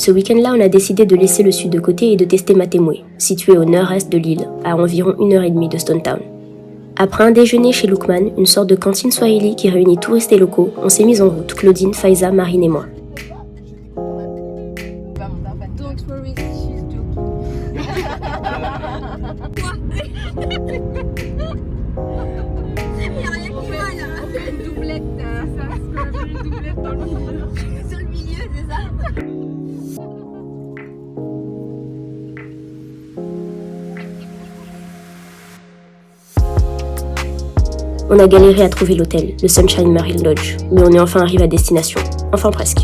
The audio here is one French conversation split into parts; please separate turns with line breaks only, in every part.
Ce week-end-là, on a décidé de laisser le sud de côté et de tester Matemue, situé au nord-est de l'île, à environ 1h30 de Stone Town. Après un déjeuner chez Lookman, une sorte de cantine swahili qui réunit touristes et locaux, on s'est mis en route, Claudine, Faiza, Marine et moi. On a galéré à trouver l'hôtel, le Sunshine Marine Lodge, mais on est enfin arrivé à destination. Enfin presque.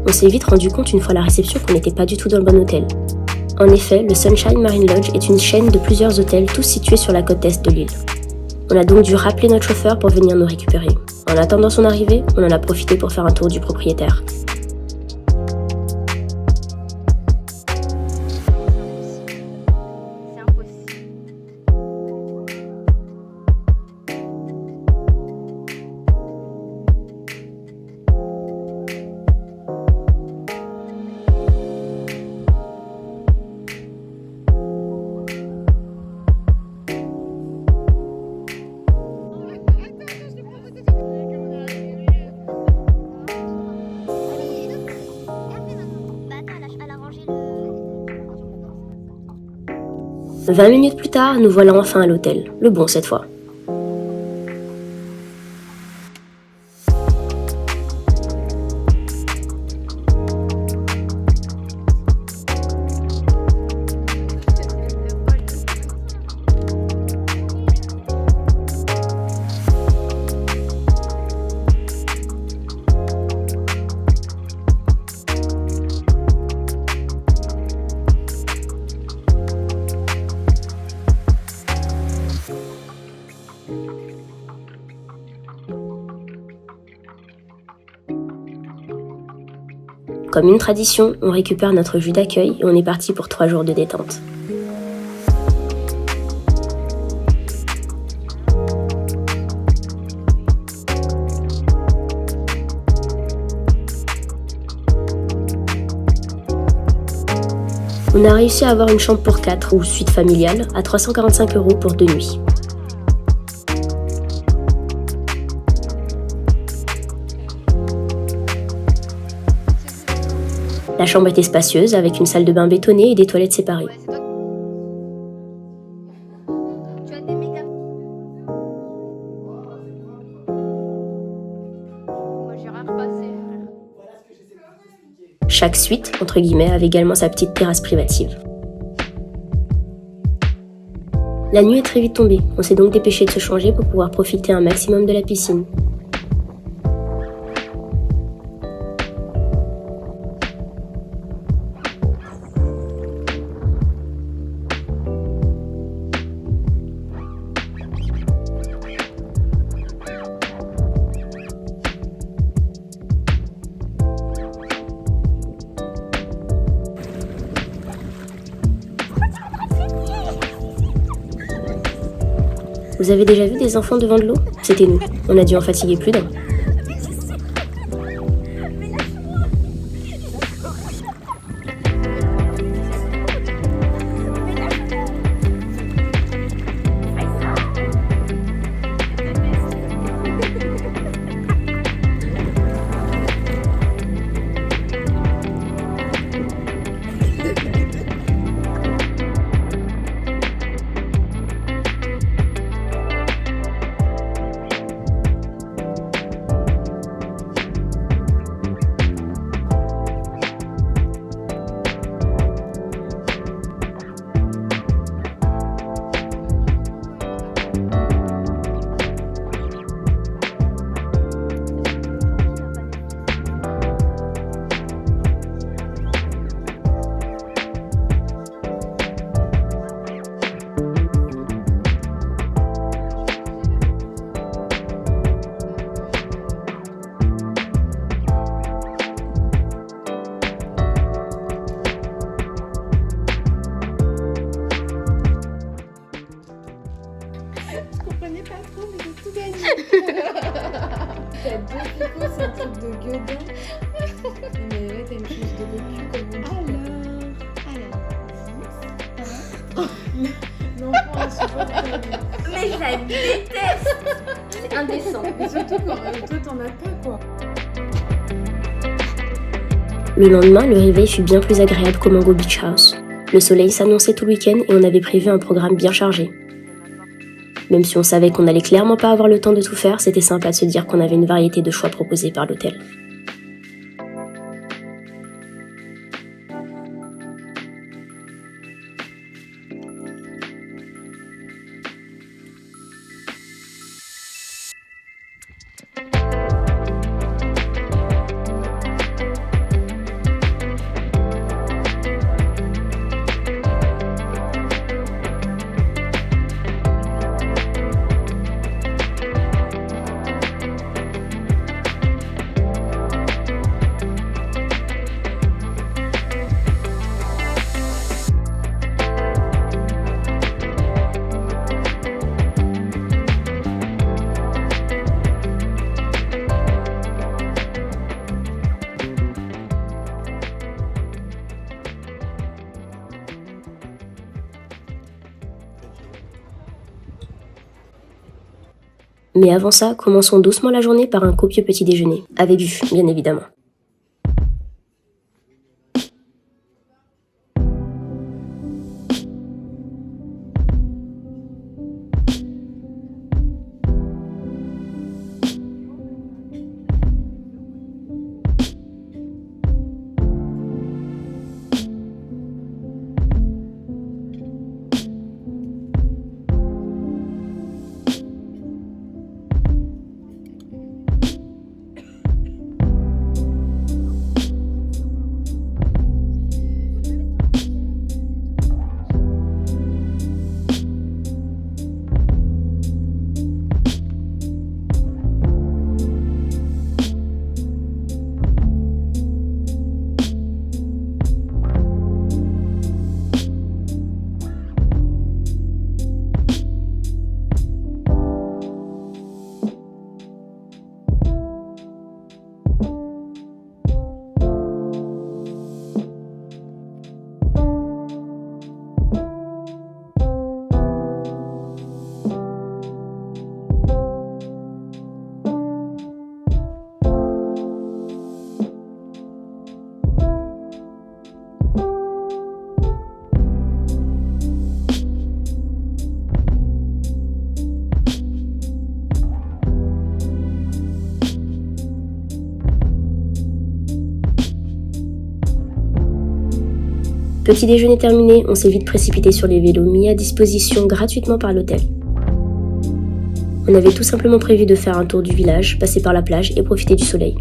On s'est vite rendu compte une fois à la réception qu'on n'était pas du tout dans le bon hôtel. En effet, le Sunshine Marine Lodge est une chaîne de plusieurs hôtels, tous situés sur la côte est de l'île. On a donc dû rappeler notre chauffeur pour venir nous récupérer. En attendant son arrivée, on en a profité pour faire un tour du propriétaire. « 20 minutes plus tard, nous voilà enfin à l'hôtel, le bon cette fois. Comme une tradition, on récupère notre jus d'accueil et on est parti pour 3 jours de détente. On a réussi à avoir une chambre pour 4 ou suite familiale à 345 € pour 2 nuits. La chambre était spacieuse avec une salle de bain bétonnée et des toilettes séparées. Chaque suite, entre guillemets, avait également sa petite terrasse privative. La nuit est très vite tombée, on s'est donc dépêché de se changer pour pouvoir profiter un maximum de la piscine. Vous avez déjà vu des enfants devant de l'eau ? C'était nous. On a dû en fatiguer plus d'un.
Je comprenais pas trop, mais j'ai tout gagné. t'as 2 picots, c'est un truc de gueudin. Mais là, t'as une chose de cocu comme on dit. Alors. L'enfant insupportable.
Mais je la déteste. C'est indécent.
Mais surtout quand toi, t'en as pas, quoi.
Le lendemain, le réveil fut bien plus agréable qu'au Mango Beach House. Le soleil s'annonçait tout le week-end et on avait prévu un programme bien chargé. Même si on savait qu'on n'allait clairement pas avoir le temps de tout faire, c'était simple à se dire qu'on avait une variété de choix proposés par l'hôtel. Mais avant ça, commençons doucement la journée par un copieux petit déjeuner, avec vue, bien évidemment. Petit déjeuner terminé, on s'est vite précipité sur les vélos mis à disposition gratuitement par l'hôtel. On avait tout simplement prévu de faire un tour du village, passer par la plage et profiter du soleil.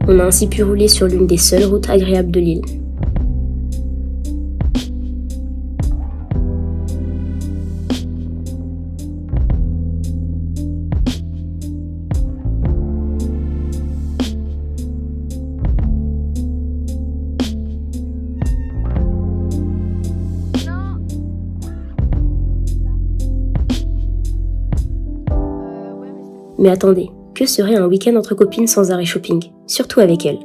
On a ainsi pu rouler sur l'une des seules routes agréables de l'île. Mais attendez, que serait un week-end entre copines sans arrêt shopping, surtout avec elle?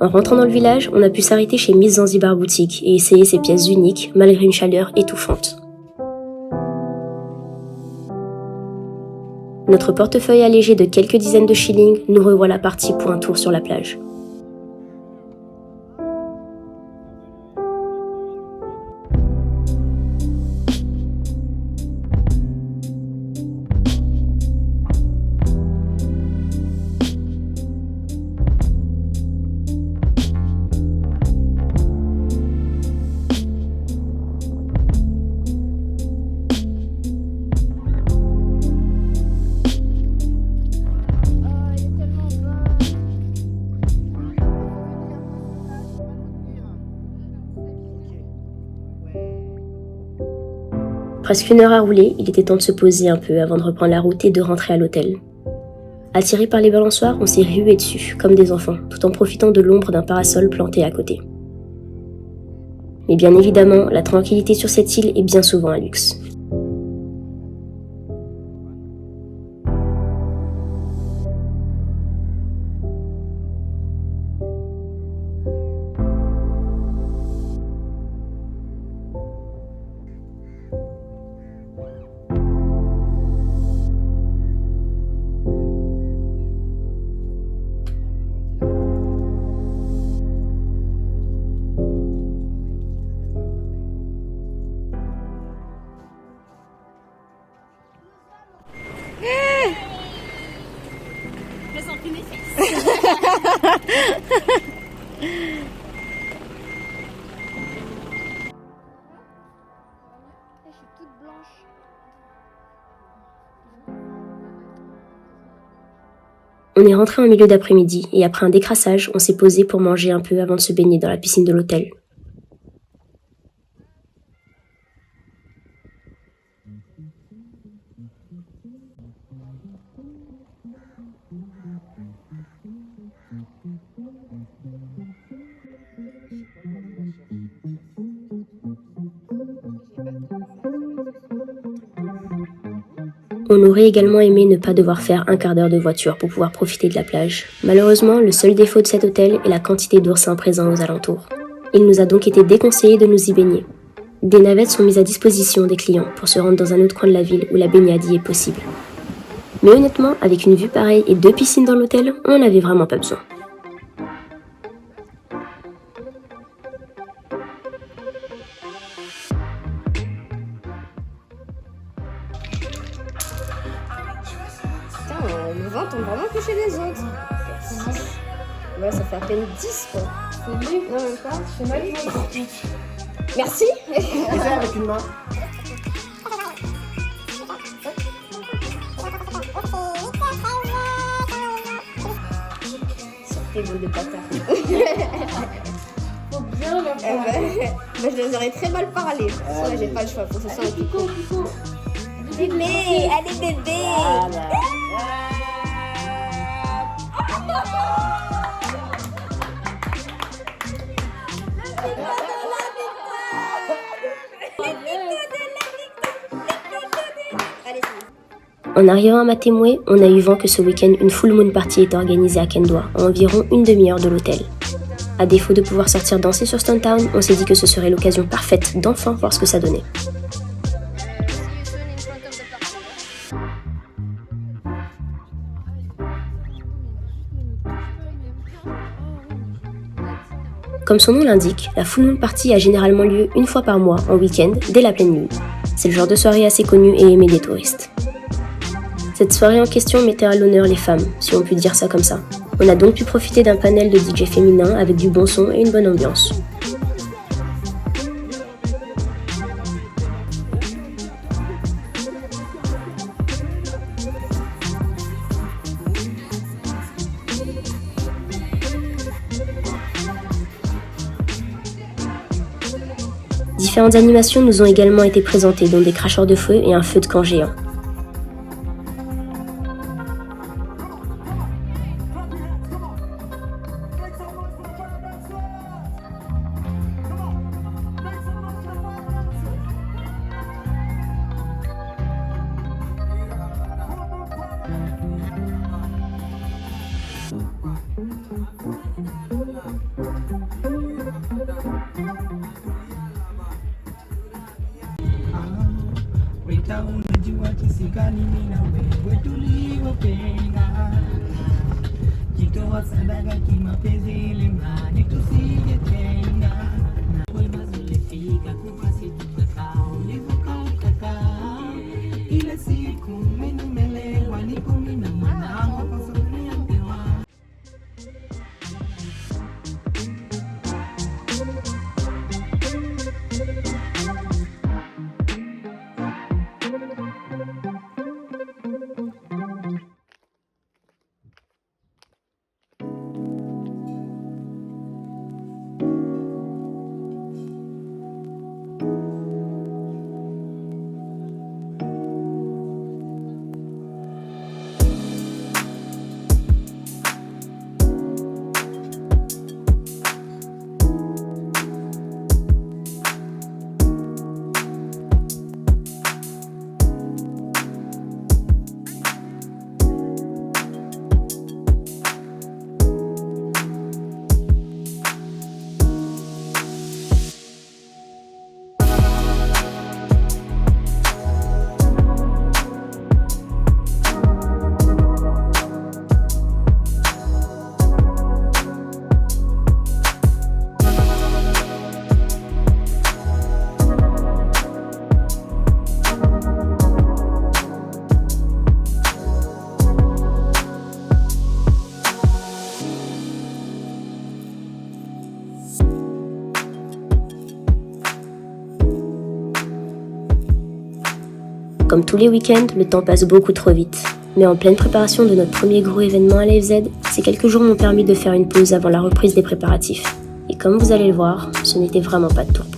En rentrant dans le village, on a pu s'arrêter chez Miss Zanzibar Boutique et essayer ses pièces uniques malgré une chaleur étouffante. Notre portefeuille allégé de quelques dizaines de shillings, nous revoilà partis pour un tour sur la plage. Presque une heure à rouler, il était temps de se poser un peu avant de reprendre la route et de rentrer à l'hôtel. Attirés par les balançoires, on s'est rués dessus, comme des enfants, tout en profitant de l'ombre d'un parasol planté à côté. Mais bien évidemment, la tranquillité sur cette île est bien souvent un luxe. On est rentré en milieu d'après-midi et après un décrassage, on s'est posé pour manger un peu avant de se baigner dans la piscine de l'hôtel. On aurait également aimé ne pas devoir faire un quart d'heure de voiture pour pouvoir profiter de la plage. Malheureusement, le seul défaut de cet hôtel est la quantité d'oursins présents aux alentours. Il nous a donc été déconseillé de nous y baigner. Des navettes sont mises à disposition des clients pour se rendre dans un autre coin de la ville où la baignade y est possible. Mais honnêtement, avec une vue pareille et 2 piscines dans l'hôtel, on n'en avait vraiment pas besoin.
Putain, le 20 tombe vraiment que chez les autres. Ouais, ça fait à peine 10 quoi.
C'est nul.
Non, même pas.
C'est mal.
Merci.
Fais avec une main.
Sortez, bande de bâtards.
Faut bien leur faire.
Bah, je les aurais très mal parlé. Ouais, j'ai pas le choix, faut que ce soit un
Allez,
pico.
Pico.
Bébé, allez bébé.
En arrivant à Matemoué, on a eu vent que ce week-end, une full moon party était organisée à Kendoa, à environ une demi-heure de l'hôtel. À défaut de pouvoir sortir danser sur Stone Town, on s'est dit que ce serait l'occasion parfaite d'enfin voir ce que ça donnait. Comme son nom l'indique, la full moon party a généralement lieu une fois par mois, en week-end, dès la pleine lune. C'est le genre de soirée assez connue et aimée des touristes. Cette soirée en question mettait à l'honneur les femmes, si on peut dire ça comme ça. On a donc pu profiter d'un panel de DJ féminins avec du bon son et une bonne ambiance. Différentes animations nous ont également été présentées, dont des cracheurs de feu et un feu de camp géant.
Unajua jinsi gani mimi na wewe tulivyopenda, jitoa sadaka kimapenzi ili mradi tusije tena, na wema zilifika kupasi tukakao ulivyokaa ile siku mimi nimelewa niko mimi na mwanangu kwa sababu ya mkewa.
Comme tous les week-ends, le temps passe beaucoup trop vite. Mais en pleine préparation de notre premier gros événement à la FZ, ces quelques jours m'ont permis de faire une pause avant la reprise des préparatifs. Et comme vous allez le voir, ce n'était vraiment pas de tout.